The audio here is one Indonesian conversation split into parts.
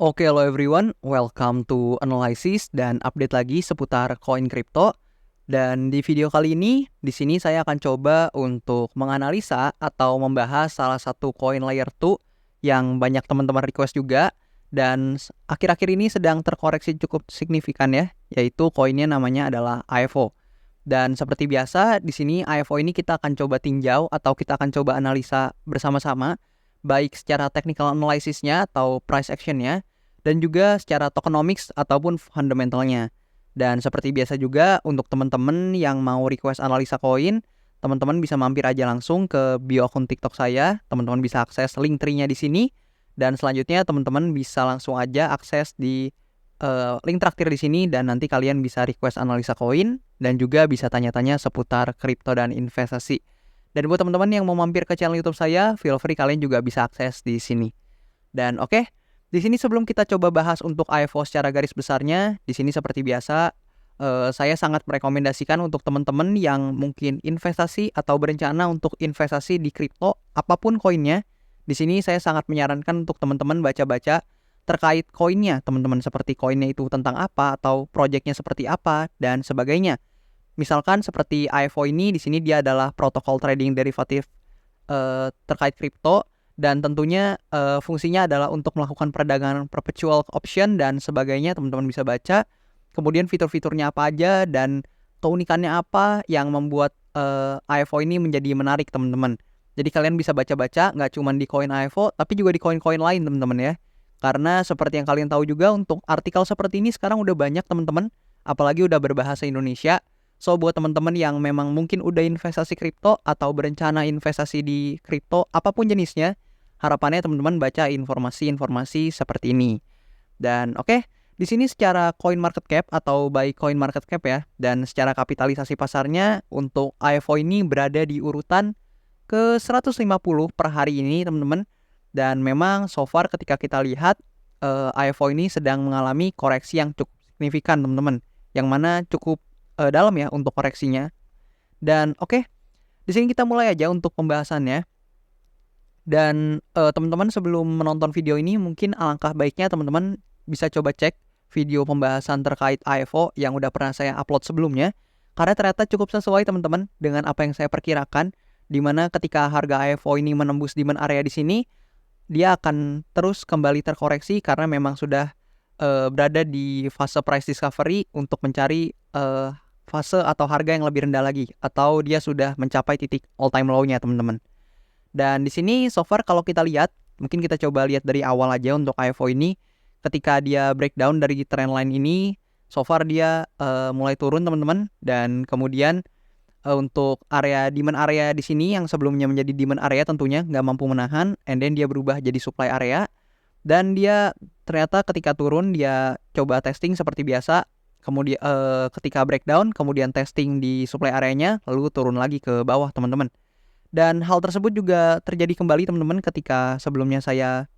Oke, hello everyone, welcome to Analysis dan update lagi seputar koin kripto. Dan di video kali ini, di sini saya akan coba untuk menganalisa atau membahas salah satu koin layer 2 yang banyak teman-teman request juga dan akhir-akhir ini sedang terkoreksi cukup signifikan ya, yaitu koinnya namanya adalah AFO. Dan seperti biasa, di sini AFO ini kita akan coba tinjau atau kita akan coba analisa bersama-sama, baik secara technical analysisnya atau price actionnya, dan juga secara tokenomics ataupun fundamentalnya. Dan seperti biasa juga untuk teman-teman yang mau request analisa koin, teman-teman bisa mampir aja langsung ke bio akun TikTok saya. Teman-teman bisa akses link tree-nya di sini. Dan selanjutnya teman-teman bisa langsung aja akses di link traktir di sini dan nanti kalian bisa request analisa koin dan juga bisa tanya-tanya seputar kripto dan investasi. Dan buat teman-teman yang mau mampir ke channel YouTube saya, feel free kalian juga bisa akses di sini. Dan oke, di sini sebelum kita coba bahas untuk AFO secara garis besarnya, di sini seperti biasa saya sangat merekomendasikan untuk teman-teman yang mungkin investasi atau berencana untuk investasi di kripto, apapun koinnya. Di sini saya sangat menyarankan untuk teman-teman baca-baca terkait koinnya, teman-teman, seperti koinnya itu tentang apa atau projectnya seperti apa dan sebagainya. Misalkan seperti AFO ini, di sini dia adalah protokol trading derivatif terkait kripto. Dan tentunya fungsinya adalah untuk melakukan perdagangan perpetual option dan sebagainya. Teman-teman bisa baca. Kemudian fitur-fiturnya apa aja dan keunikannya apa yang membuat AFO ini menjadi menarik, teman-teman. Jadi kalian bisa baca-baca nggak cuma di koin AFO, tapi juga di koin-koin lain, teman-teman ya. Karena seperti yang kalian tahu juga, untuk artikel seperti ini sekarang udah banyak, teman-teman. Apalagi udah berbahasa Indonesia. So, buat teman-teman yang memang mungkin udah investasi kripto atau berencana investasi di kripto, apapun jenisnya, harapannya teman-teman baca informasi-informasi seperti ini. Dan oke, di sini secara coin market cap atau by coin market cap ya, dan secara kapitalisasi pasarnya untuk AFO ini berada di urutan ke 150 per hari ini, teman-teman. Dan memang so far ketika kita lihat AFO ini sedang mengalami koreksi yang cukup signifikan, teman-teman. Yang mana cukup dalam ya untuk koreksinya. Dan oke, di sini kita mulai aja untuk pembahasannya. Dan teman-teman sebelum menonton video ini mungkin alangkah baiknya teman-teman bisa coba cek video pembahasan terkait AFO yang udah pernah saya upload sebelumnya. Karena ternyata cukup sesuai, teman-teman, dengan apa yang saya perkirakan, dimana ketika harga AFO ini menembus demand area di sini, dia akan terus kembali terkoreksi karena memang sudah berada di fase price discovery untuk mencari fase atau harga yang lebih rendah lagi, atau dia sudah mencapai titik all time low-nya, teman-teman. Dan di sini so far kalau kita lihat, mungkin kita coba lihat dari awal aja untuk AFO ini. Ketika dia breakdown dari trendline ini, so far dia mulai turun, teman-teman. Dan kemudian untuk area demand area di sini yang sebelumnya menjadi demand area tentunya nggak mampu menahan, and then dia berubah jadi supply area. Dan dia ternyata ketika turun dia coba testing seperti biasa. Kemudian ketika breakdown, kemudian testing di supply areanya, lalu turun lagi ke bawah, teman-teman. Dan hal tersebut juga terjadi kembali, teman-teman, ketika sebelumnya saya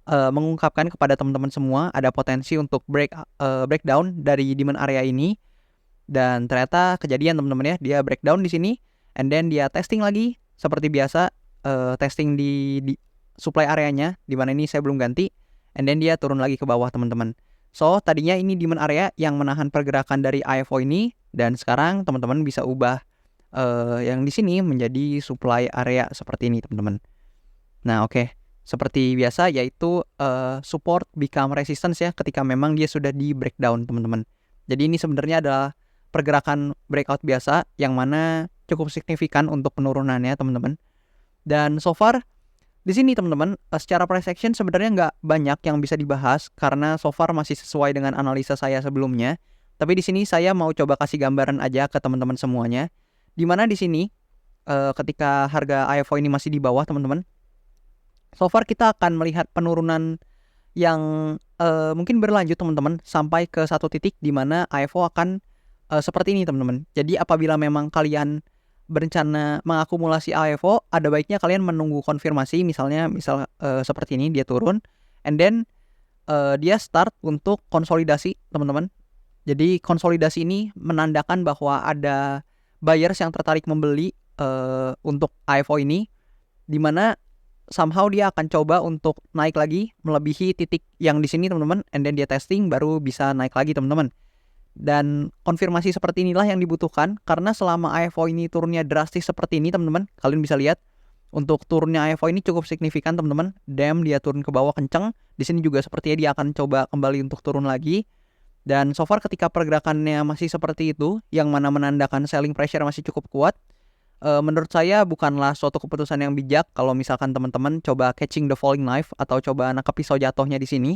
mengungkapkan kepada teman-teman semua ada potensi untuk breakdown dari demand area ini. Dan ternyata kejadian, teman-teman ya, dia breakdown di sini, and then dia testing lagi seperti biasa, testing di supply areanya, di mana ini saya belum ganti, and then dia turun lagi ke bawah, teman-teman. So, tadinya ini demand area yang menahan pergerakan dari AFO ini, dan sekarang teman-teman bisa ubah yang di sini menjadi supply area seperti ini, teman-teman. Nah, oke. Seperti biasa yaitu support become resistance ya ketika memang dia sudah di breakdown, teman-teman. Jadi ini sebenarnya adalah pergerakan breakout biasa yang mana cukup signifikan untuk penurunannya, teman-teman. Dan so far di sini, teman-teman, secara price action sebenarnya nggak banyak yang bisa dibahas karena so far masih sesuai dengan analisa saya sebelumnya. Tapi di sini saya mau coba kasih gambaran aja ke teman-teman semuanya. Dimana di sini ketika harga AFO ini masih di bawah, teman-teman, so far kita akan melihat penurunan yang mungkin berlanjut, teman-teman, sampai ke satu titik di mana AFO akan seperti ini, teman-teman. Jadi apabila memang kalian berencana mengakumulasi AFO, ada baiknya kalian menunggu konfirmasi, misal seperti ini dia turun, and then dia start untuk konsolidasi, teman-teman. Jadi konsolidasi ini menandakan bahwa ada buyers yang tertarik membeli untuk AFO ini, dimana somehow dia akan coba untuk naik lagi melebihi titik yang di sini teman-teman, and then dia testing baru bisa naik lagi teman-teman. Dan konfirmasi seperti inilah yang dibutuhkan karena selama AFO ini turunnya drastis seperti ini teman-teman, kalian bisa lihat untuk turunnya AFO ini cukup signifikan teman-teman. Dia turun ke bawah kenceng. Di sini juga sepertinya dia akan coba kembali untuk turun lagi. Dan so far ketika pergerakannya masih seperti itu, yang mana menandakan selling pressure masih cukup kuat, menurut saya bukanlah suatu keputusan yang bijak kalau misalkan teman-teman coba catching the falling knife atau coba nangkep pisau jatuhnya di sini,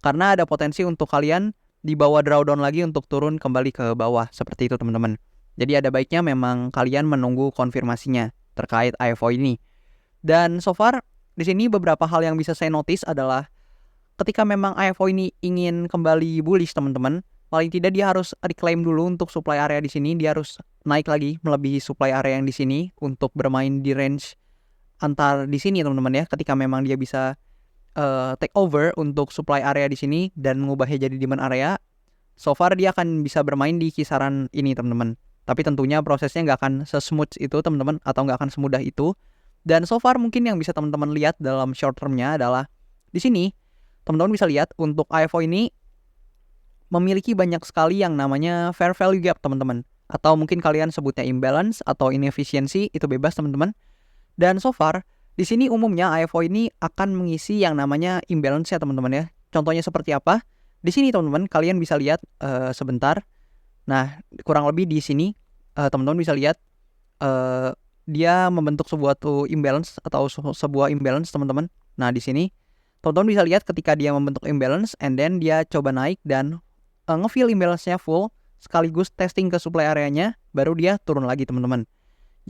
karena ada potensi untuk kalian dibawa drawdown lagi untuk turun kembali ke bawah seperti itu teman-teman. Jadi ada baiknya memang kalian menunggu konfirmasinya terkait AFO ini. Dan so far di sini beberapa hal yang bisa saya notice adalah ketika memang AFO ini ingin kembali bullish teman-teman, paling tidak dia harus reclaim dulu untuk supply area di sini. Dia harus naik lagi melebihi supply area yang di sini untuk bermain di range antar di sini teman-teman ya. Ketika memang dia bisa take over untuk supply area di sini dan mengubahnya jadi demand area, so far dia akan bisa bermain di kisaran ini teman-teman. Tapi tentunya prosesnya nggak akan sesmooth itu teman-teman, atau nggak akan semudah itu. Dan so far mungkin yang bisa teman-teman lihat dalam short termnya adalah di sini. Teman-teman bisa lihat untuk AFO ini memiliki banyak sekali yang namanya fair value gap teman-teman. Atau mungkin kalian sebutnya imbalance atau inefisiensi, itu bebas teman-teman. Dan so far di sini umumnya AFO ini akan mengisi yang namanya imbalance ya teman-teman ya. Contohnya seperti apa? Di sini teman-teman kalian bisa lihat sebentar. Nah kurang lebih di sini teman-teman bisa lihat dia membentuk sebuah imbalance atau sebuah imbalance teman-teman. Nah di sini teman-teman bisa lihat ketika dia membentuk imbalance and then dia coba naik dan nge-fill imbalance-nya full sekaligus testing ke supply areanya, baru dia turun lagi teman-teman.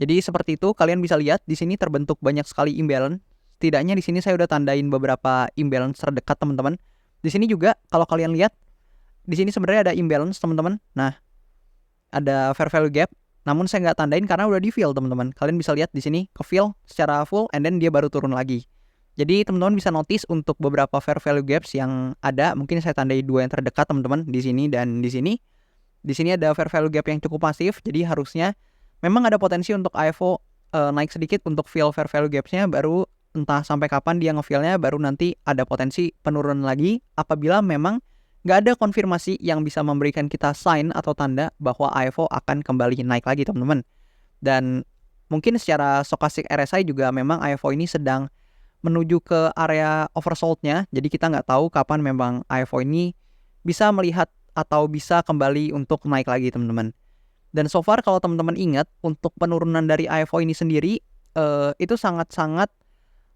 Jadi seperti itu, kalian bisa lihat di sini terbentuk banyak sekali imbalance. Setidaknya di sini saya udah tandain beberapa imbalance terdekat teman-teman. Di sini juga kalau kalian lihat di sini sebenarnya ada imbalance teman-teman. Nah, ada fair value gap, namun saya nggak tandain karena udah di fill teman-teman. Kalian bisa lihat di sini ke fill secara full and then dia baru turun lagi. Jadi teman-teman bisa notice untuk beberapa fair value gaps yang ada, mungkin saya tandai 2 yang terdekat teman-teman di sini dan di sini. Di sini ada fair value gap yang cukup masif, jadi harusnya memang ada potensi untuk AFO naik sedikit untuk fill fair value gapsnya, baru entah sampai kapan dia nge-fillnya, baru nanti ada potensi penurunan lagi apabila memang nggak ada konfirmasi yang bisa memberikan kita sign atau tanda bahwa AFO akan kembali naik lagi teman-teman. Dan mungkin secara stochastic RSI juga memang AFO ini sedang menuju ke area oversold-nya, jadi kita nggak tahu kapan memang AFO ini bisa melihat atau bisa kembali untuk naik lagi teman-teman. Dan so far kalau teman-teman ingat untuk penurunan dari AFO ini sendiri itu sangat-sangat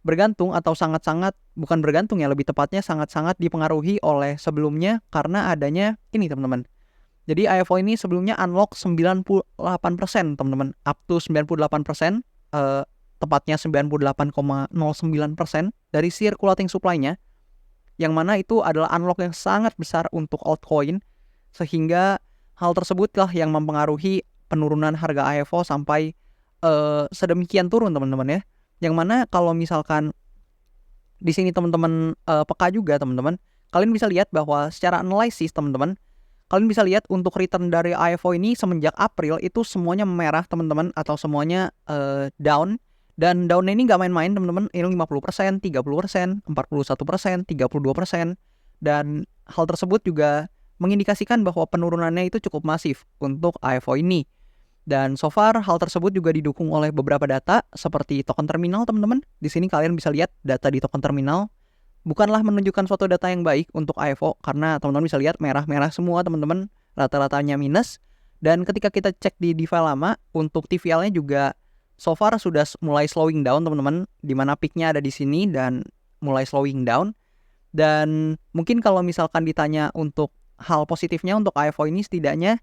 bergantung atau sangat-sangat bukan bergantung ya, lebih tepatnya sangat-sangat dipengaruhi oleh sebelumnya karena adanya ini teman-teman. Jadi AFO ini sebelumnya unlock 98% teman-teman, up to 98%, tepatnya 98,09% dari circulating supply-nya, yang mana itu adalah unlock yang sangat besar untuk altcoin, sehingga hal tersebutlah yang mempengaruhi penurunan harga AFO sampai sedemikian turun teman-teman ya. Yang mana kalau misalkan di sini teman-teman peka juga teman-teman, kalian bisa lihat bahwa secara analisis teman-teman, kalian bisa lihat untuk return dari AFO ini semenjak April itu semuanya merah teman-teman, atau semuanya down. Dan downnya ini nggak main-main teman-teman, ini 50%, 30%, 41%, 32%. Dan hal tersebut juga mengindikasikan bahwa penurunannya itu cukup masif untuk AFO ini. Dan so far hal tersebut juga didukung oleh beberapa data seperti token terminal teman-teman. Di sini kalian bisa lihat data di token terminal bukanlah menunjukkan suatu data yang baik untuk AFO, karena teman-teman bisa lihat merah-merah semua teman-teman, rata-ratanya minus. Dan ketika kita cek di DeFi lama, untuk TVL-nya juga so far sudah mulai slowing down teman-teman, dimana peak-nya ada di sini dan mulai slowing down. Dan mungkin kalau misalkan ditanya untuk hal positifnya untuk AFO ini, setidaknya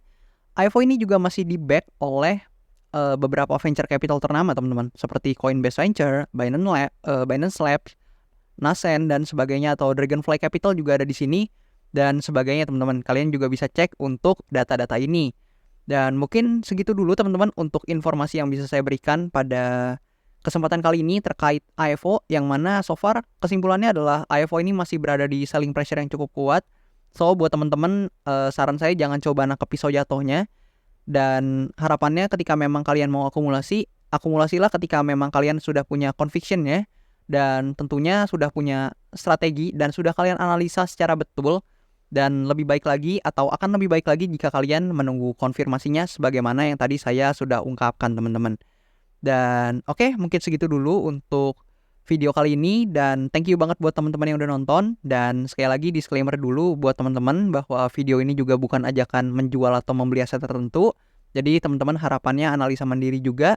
AFO ini juga masih di-back oleh beberapa venture capital ternama teman-teman, seperti Coinbase Venture, Binance Labs, Nascent dan sebagainya, atau Dragonfly Capital juga ada di sini dan sebagainya teman-teman. Kalian juga bisa cek untuk data-data ini. Dan mungkin segitu dulu teman-teman untuk informasi yang bisa saya berikan pada kesempatan kali ini terkait AFO, yang mana so far kesimpulannya adalah AFO ini masih berada di selling pressure yang cukup kuat. So buat teman-teman, saran saya jangan coba nangkep pisau jatuhnya. Dan harapannya ketika memang kalian mau akumulasilah ketika memang kalian sudah punya conviction ya, dan tentunya sudah punya strategi dan sudah kalian analisa secara betul, dan lebih baik lagi atau akan lebih baik lagi jika kalian menunggu konfirmasinya sebagaimana yang tadi saya sudah ungkapkan teman-teman. Dan oke, mungkin segitu dulu untuk video kali ini, dan thank you banget buat teman-teman yang udah nonton. Dan sekali lagi disclaimer dulu buat teman-teman bahwa video ini juga bukan ajakan menjual atau membeli aset tertentu. Jadi teman-teman harapannya analisa mandiri juga,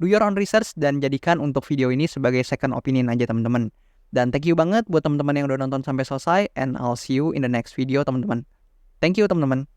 do your own research, dan jadikan untuk video ini sebagai second opinion aja teman-teman. Dan thank you banget buat teman-teman yang udah nonton sampai selesai, and I'll see you in the next video teman-teman. Thank you teman-teman.